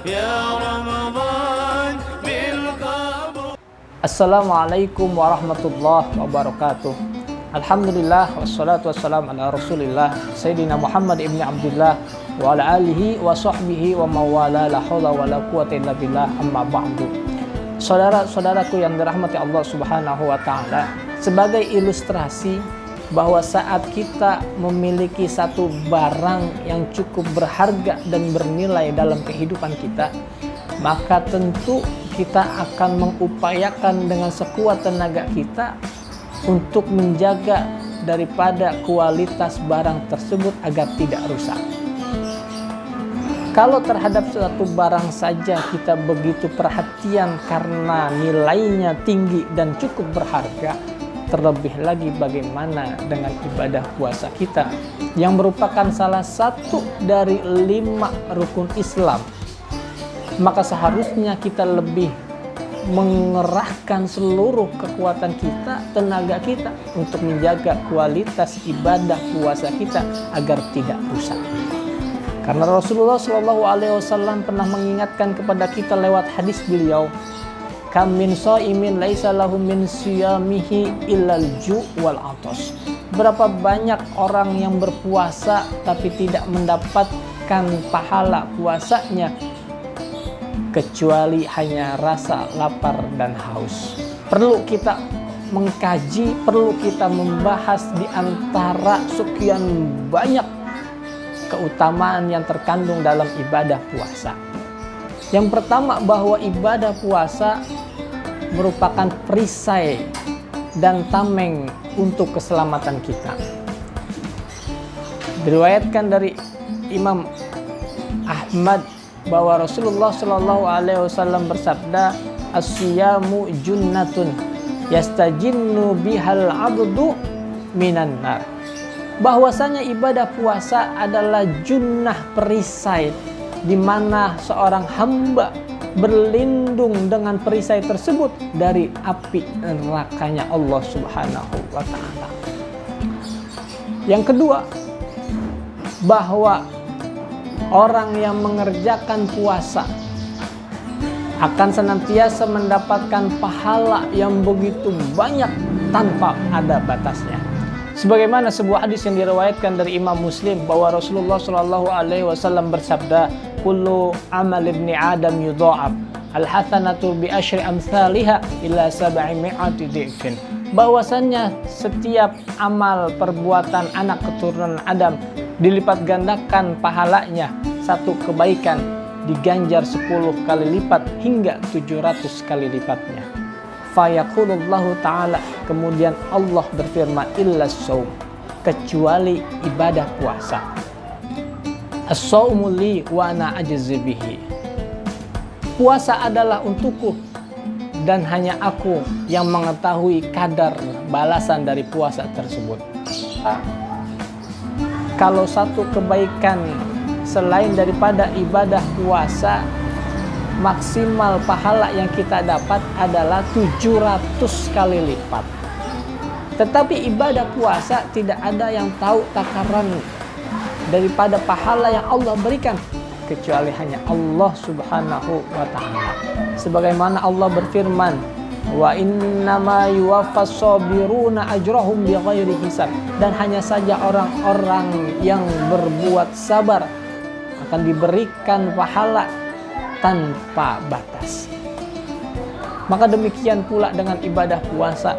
يا رمضان بالقبول. Assalamualaikum warahmatullahi wabarakatuh. Alhamdulillah wassalatu wassalamu ala Rasulillah Sayyidina Muhammad ibni Abdullah wa ala alihi wa sahbihi wa mawala la haula wa la quwata illa billah, amma ba'du. Saudara-saudaraku yang dirahmati Allah Subhanahu wa taala, sebagai ilustrasi bahwa saat kita memiliki satu barang yang cukup berharga dan bernilai dalam kehidupan kita, maka tentu kita akan mengupayakan dengan sekuat tenaga kita untuk menjaga daripada kualitas barang tersebut agar tidak rusak. Kalau terhadap suatu barang saja kita begitu perhatian karena nilainya tinggi dan cukup berharga, terlebih lagi bagaimana dengan ibadah puasa kita yang merupakan salah satu dari 5 rukun Islam. Maka seharusnya kita lebih mengerahkan seluruh kekuatan kita, tenaga kita untuk menjaga kualitas ibadah puasa kita agar tidak rusak. Karena Rasulullah SAW pernah mengingatkan kepada kita lewat hadis beliau, kam min shaimin laisa lahu min siyamihi illal ju' wal 'athas. Berapa banyak orang yang berpuasa tapi tidak mendapatkan pahala puasanya kecuali hanya rasa lapar dan haus. Perlu kita mengkaji, perlu kita membahas di antara sekian banyak keutamaan yang terkandung dalam ibadah puasa. Yang pertama, bahwa ibadah puasa merupakan perisai dan tameng untuk keselamatan kita. Diriwayatkan dari Imam Ahmad bahwa Rasulullah SAW bersabda, as-siyamu junnatun yastajinnu bihal abdu minan nar. Bahwasanya ibadah puasa adalah junnah, perisai di mana seorang hamba berlindung dengan perisai tersebut dari api nerakanya Allah Subhanahu wa taala. Yang kedua, bahwa orang yang mengerjakan puasa akan senantiasa mendapatkan pahala yang begitu banyak tanpa ada batasnya. Sebagaimana sebuah hadis yang diriwayatkan dari Imam Muslim bahwa Rasulullah SAW bersabda, kullu amal ibni Adam yudha'af, al-hasanatu bi asyri amsalihha ila 700 dhifin. Bahwasannya setiap amal perbuatan anak keturunan Adam dilipat gandakan pahalanya, satu kebaikan diganjar 10 kali lipat hingga 700 kali lipatnya. Fayaqulullahu ta'ala, kemudian Allah berfirman, illa shaum, kecuali ibadah puasa. As-shaumu li wa ana ajzi bihi. Puasa adalah untukku dan hanya aku yang mengetahui kadar balasan dari puasa tersebut. Kalau satu kebaikan selain daripada ibadah puasa, maksimal pahala yang kita dapat adalah 700 kali lipat. Tetapi ibadah puasa tidak ada yang tahu takaran daripada pahala yang Allah berikan kecuali hanya Allah Subhanahu wa taala. Sebagaimana Allah berfirman, wa innama yuwaffas sabiruna ajrahum bighairi hisab, dan hanya saja orang-orang yang berbuat sabar akan diberikan pahala tanpa batas. Maka demikian pula dengan ibadah puasa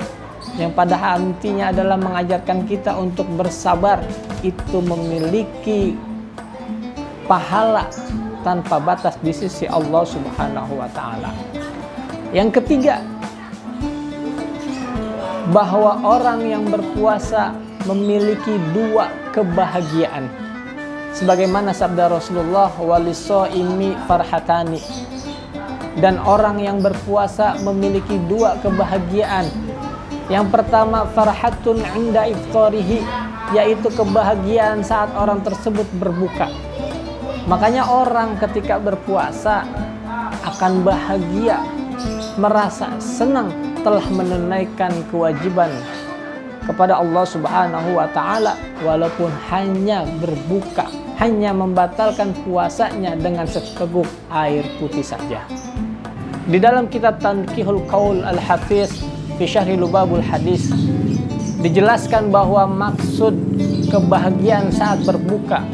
yang pada intinya adalah mengajarkan kita untuk bersabar, itu memiliki pahala tanpa batas di sisi Allah Subhanahu wa taala. Yang ketiga, bahwa orang yang berpuasa memiliki 2 kebahagiaan. Sebagaimana sabda Rasulullah, walissaimi farhatani, dan orang yang berpuasa memiliki 2 kebahagiaan. Yang pertama, farhatun 'inda iftarihi, yaitu kebahagiaan saat orang tersebut berbuka. Makanya orang ketika berpuasa akan bahagia, merasa senang telah menunaikan kewajiban kepada Allah Subhanahu wa taala walaupun hanya berbuka, hanya membatalkan puasanya dengan seteguk air putih saja. Di dalam kitab Tanqihul Qaul Al-Hafiz fi Syarhi Lubabul Hadis dijelaskan bahwa maksud kebahagiaan saat berbuka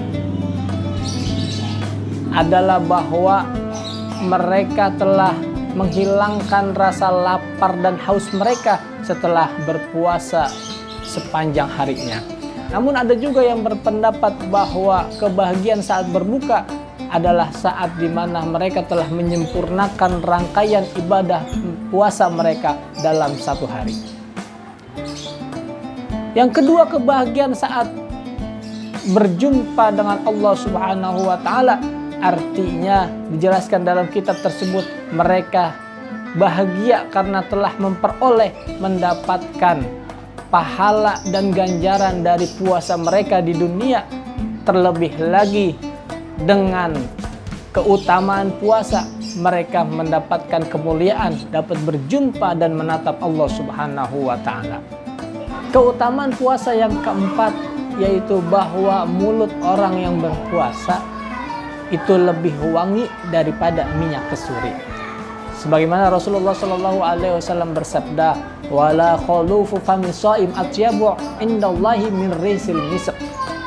adalah bahwa mereka telah menghilangkan rasa lapar dan haus mereka setelah berpuasa sepanjang harinya. Namun ada juga yang berpendapat bahwa kebahagiaan saat berbuka adalah saat di mana mereka telah menyempurnakan rangkaian ibadah puasa mereka dalam satu hari. Yang kedua, kebahagiaan saat berjumpa dengan Allah Subhanahu wa taala, artinya dijelaskan dalam kitab tersebut mereka bahagia karena telah mendapatkan pahala dan ganjaran dari puasa mereka di dunia. Terlebih lagi dengan keutamaan puasa, mereka mendapatkan kemuliaan, dapat berjumpa dan menatap Allah Subhanahu wa taala. Keutamaan puasa yang keempat yaitu bahwa mulut orang yang berpuasa itu lebih wangi daripada minyak kesuri. Sebagaimana Rasulullah Shallallahu Alaihi Wasallam bersabda, "Wala khulufu fami shaim atyabu indallahi min risil misk."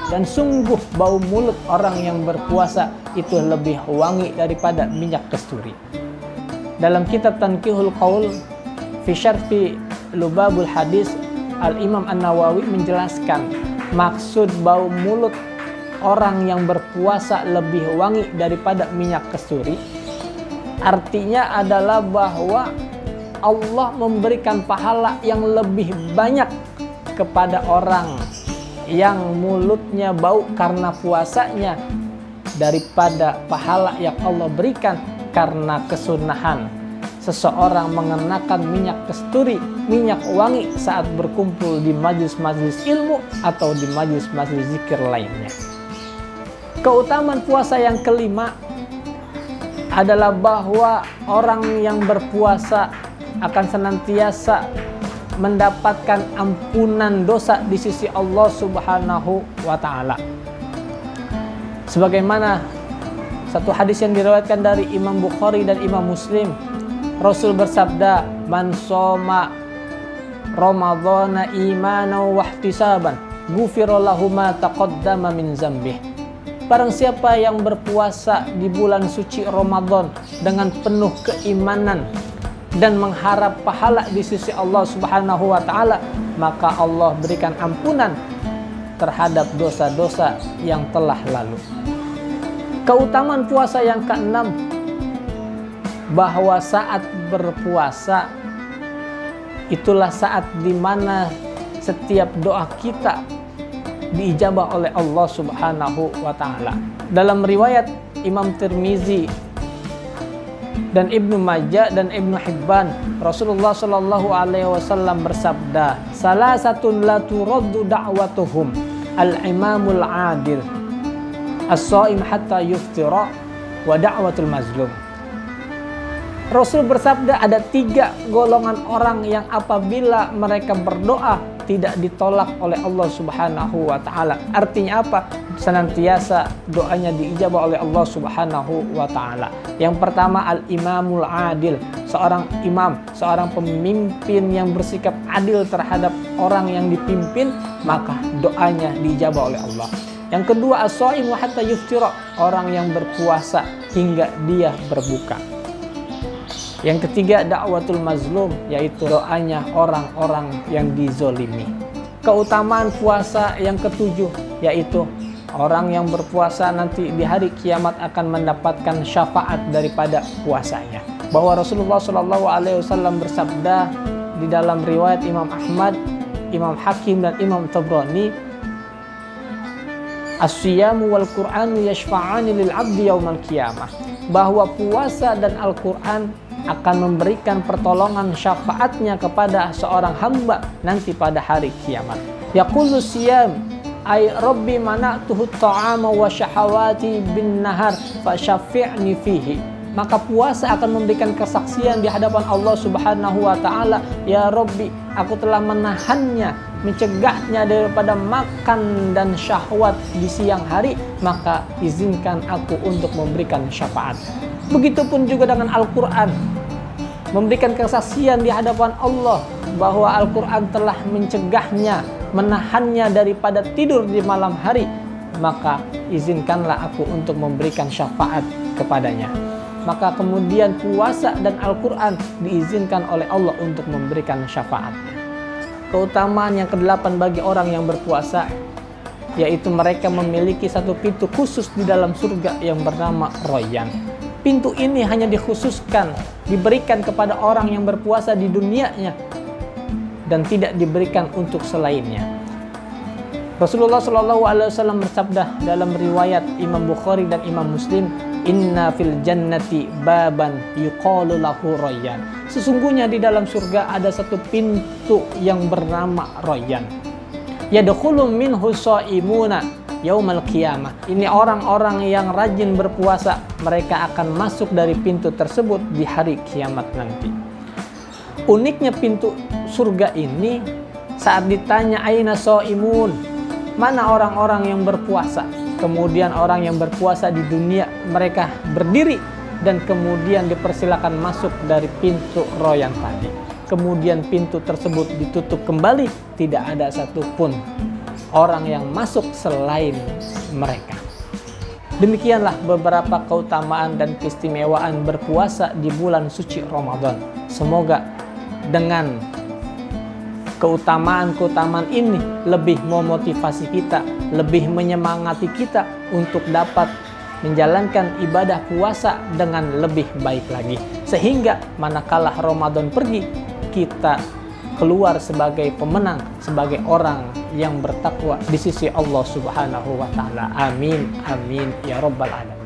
Dan sungguh bau mulut orang yang berpuasa itu lebih wangi daripada minyak kasturi. Dalam kitab Tanqihul Qaul fi Syarhi Lubabul Hadis, Al-Imam An-Nawawi menjelaskan maksud bau mulut orang yang berpuasa lebih wangi daripada minyak kasturi. Artinya adalah bahwa Allah memberikan pahala yang lebih banyak kepada orang yang mulutnya bau karena puasanya daripada pahala yang Allah berikan karena kesunahan seseorang mengenakan minyak kasturi, minyak wangi saat berkumpul di majlis-majlis ilmu atau di majlis-majlis zikir lainnya. Keutamaan puasa yang kelima adalah bahwa orang yang berpuasa akan senantiasa mendapatkan ampunan dosa di sisi Allah Subhanahu wa taala. Sebagaimana satu hadis yang diriwayatkan dari Imam Bukhari dan Imam Muslim, Rasul bersabda, "Man shoma Ramadhana imanan wa ihtisaban, ghufira lahu ma taqaddama min dzambih." Barang siapa yang berpuasa di bulan suci Ramadan dengan penuh keimanan dan mengharap pahala di sisi Allah Subhanahu wa taala, maka Allah berikan ampunan terhadap dosa-dosa yang telah lalu. Keutamaan puasa yang keenam, bahwa saat berpuasa itulah saat di mana setiap doa kita diijabah oleh Allah Subhanahu wa taala. Dalam riwayat Imam Tirmizi dan Ibnu Majah dan Ibnu Hibban, Rasulullah Shallallahu Alaihi Wasallam bersabda, "Salasatun la turaddu da'watuhum, al-imamul adil, as-shaim hatta yuftira, wa da'watul mazlum." Rasul bersabda ada 3 golongan orang yang apabila mereka berdoa tidak ditolak oleh Allah Subhanahu wa taala. Artinya apa? Senantiasa doanya diijabah oleh Allah Subhanahu wa taala. Yang pertama, al-imamul adil, seorang imam, seorang pemimpin yang bersikap adil terhadap orang yang dipimpin, maka doanya diijabah oleh Allah. Yang kedua, as-shaimu hatta yuftira, orang yang berpuasa hingga dia berbuka. Yang ketiga, da'watul mazlum, yaitu doanya orang-orang yang dizolimi. Keutamaan puasa yang ketujuh, yaitu orang yang berpuasa nanti di hari kiamat akan mendapatkan syafaat daripada puasanya. Bahwa Rasulullah Shallallahu Alaihi Wasallam bersabda di dalam riwayat Imam Ahmad, Imam Hakim dan Imam Tabrani, "As-siyamu wal Qur'anu yashfa'ani lil 'abdi yaumal qiyamah." Bahwa puasa dan Al-Qur'an akan memberikan pertolongan syafaatnya kepada seorang hamba nanti pada hari kiamat. Yaqulu siyam ay rabbi mana'tuhu ta'ama wa syahawati bin nahar fa syafi'ni fihi. Maka puasa akan memberikan kesaksian di hadapan Allah Subhanahu wa taala, ya Rabbi, aku telah menahannya mencegahnya daripada makan dan syahwat di siang hari, maka izinkan aku untuk memberikan syafaat. Begitupun juga dengan Al-Quran, memberikan kesaksian di hadapan Allah bahwa Al-Quran telah mencegahnya, menahannya daripada tidur di malam hari, maka izinkanlah aku untuk memberikan syafaat kepadanya. Maka kemudian puasa dan Al-Quran diizinkan oleh Allah untuk memberikan syafaat. Keutamaan yang ke-8 bagi orang yang berpuasa, yaitu mereka memiliki satu pintu khusus di dalam surga yang bernama Rayyan. Pintu ini hanya dikhususkan, diberikan kepada orang yang berpuasa di dunianya dan tidak diberikan untuk selainnya. Rasulullah SAW bersabda dalam riwayat Imam Bukhari dan Imam Muslim, "Inna fil jannati baban yuqalu lahu Rayyan." Sesungguhnya di dalam surga ada satu pintu yang bernama Rayyan. Yadkhulu minhu shaimuna yaumal qiyamah. Ini orang-orang yang rajin berpuasa, mereka akan masuk dari pintu tersebut di hari kiamat nanti. Uniknya pintu surga ini, saat ditanya aina shaimun, mana orang-orang yang berpuasa? Kemudian orang yang berpuasa di dunia, mereka berdiri dan kemudian dipersilakan masuk dari pintu Rayyan tadi. Kemudian pintu tersebut ditutup kembali, tidak ada satupun orang yang masuk selain mereka. Demikianlah beberapa keutamaan dan keistimewaan berpuasa di bulan suci Ramadan. Semoga dengan keutamaan-keutamaan ini lebih memotivasi kita, lebih menyemangati kita untuk dapat menjalankan ibadah puasa dengan lebih baik lagi. Sehingga manakala Ramadan pergi, kita keluar sebagai pemenang, sebagai orang yang bertakwa di sisi Allah Subhanahu wa Ta'ala. Amin, amin, ya Rabbal Alamin.